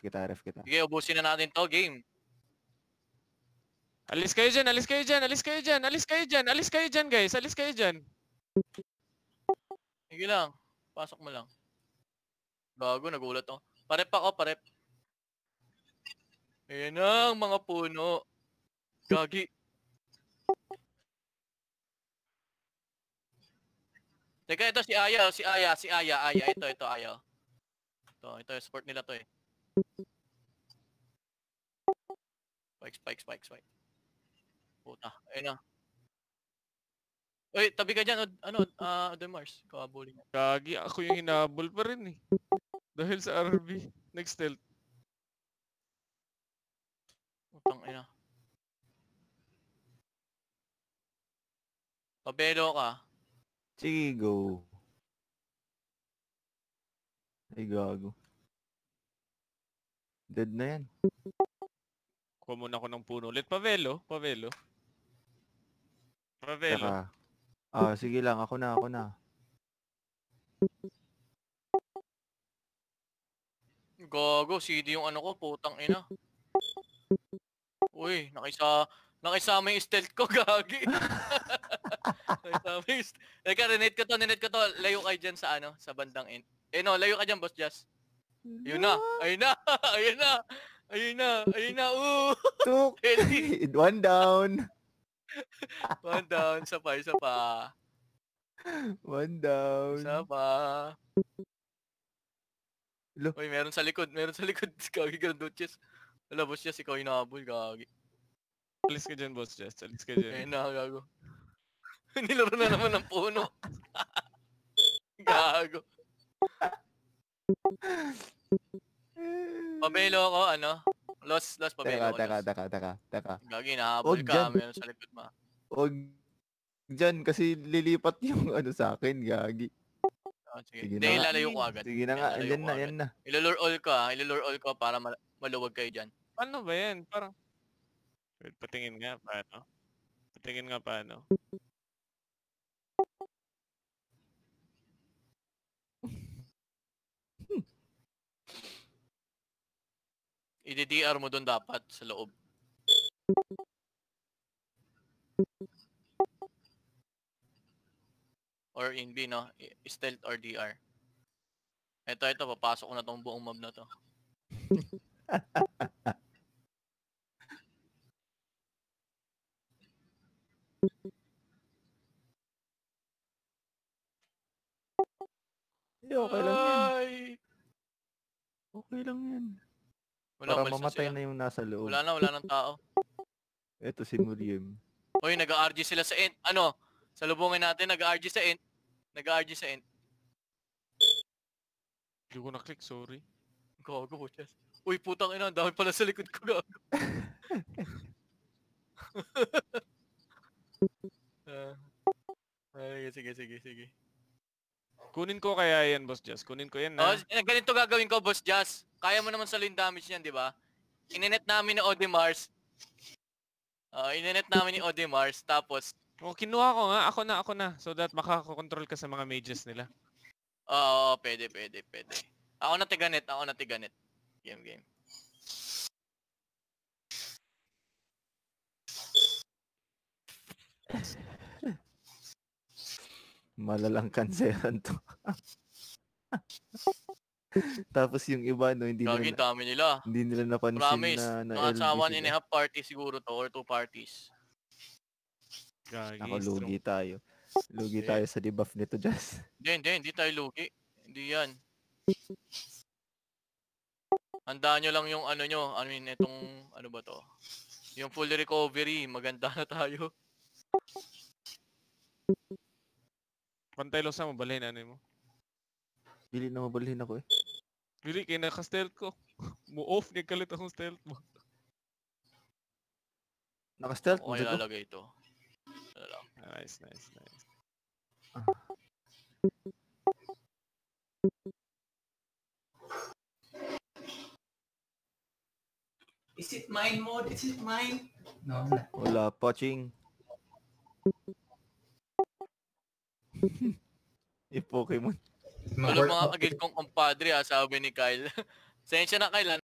kita, ref kita. Sige, ubusin na natin to, game. Alis kayo dyan, alis kayo dyan, alis kayo dyan, alis kayo dyan, alis kayo dyan, guys, alis kayo dyan. Sige lang, pasok mo lang. Bago, nagulat ako. Parep ako, parep. Ayan ang mga puno. Gagi. Teka, ito si Aya, si Aya, ito, Aya. Ito, support nila to eh. Spike. Puta, ayun na. Uy, tabi ka dyan, Demars. Kabulin. Gagi, ako yung hinabol pa rin eh. Dahil sa RB. Next stealth. Putang ina. Pabelo ka. Sige, go. Ay, gago. Dead na yan. Kuha muna ako ng puno ulit. Pavelo. Saka, sige lang, ako na. Gago, CD yung ano ko, putang ina. Uy, nakisama yung stealth ko, gagi. Teka, renate ko to. Layo kayo dyan sa sa bandang end. No, layo ka dyan, Boss Jazz. Ayun na. Tuk! One down. One down, isa pa. One down. Isa pa. Uy, meron sa likod. Gagi, Granduches. Wala, Boss Jazz, ikaw yung nahabol, gagi. Alis ka dyan, Boss Jess. Alis ka dyan. Ayun na, gago. Nilaro na naman ng puno. Gago. Pabelo ako, Lost pabelo ako. Teka. Gagi, nahabol ka. Meron sa likod mo. Huwag dyan kasi lilipat yung sa akin, gagi. Sige. Sige Hindi, na nga. ilalayo ko agad. Sige na nga, yan na. Ilulure all ko para maluwag kayo dyan. Paano ba yan? Parang... Wait, patingin nga paano. I-DDR mo doon dapat sa loob. Or in B, no? Stealth or DR. Ito, papasok ko na tong buong mob na to. Okay lang yan. Okay lang yan. Para mamatay na yung nasa loob. Wala nang tao. Ito si Muriel. Uy, nag-RG sila sa end. Salubungin natin, nag-RG sa end. Hindi ko na-click, sorry. Gago, Chess. Uy, putang ina, ang dami pala sa likod ko, gago. Sige. Kunin ko kaya yan, Boss Jess. Kunin ko yan na. Ganito gagawin ko, Boss Jazz. Kaya mo naman salo yung damage niyan, di ba? Ininet namin ni Odemars. Tapos... Kinuha ko nga. Ako na. So that makakakontrol ka sa mga mages nila. Oo, pwede. Ako na tiganet. Game. Malalang kanseran to. Tapos yung iba, hindi dami nila. Hindi nila napansin Promise, na mga sa 1.5 party siguro to, or 2 parties. Ako, lugi tayo. Lugi tayo sa debuff nito, Jazz. Hindi tayo lugi. Hindi yan. Handaan nyo lang yung itong, ba to? Yung full recovery, maganda na tayo. Pantay lang sa mabalhin, mo? Pili na mabalhin ako eh. Pili, kaya naka-stealth ko. Mo-off, nagkalit akong stealth mo. Naka-stealth mo? Okay, lalagay ito. Nice. Is it mine mode? No. Wala, poaching. Pokemon. Wala mga kagil kong kumpadre, sabi ni Kyle. Sensya na, Kyle.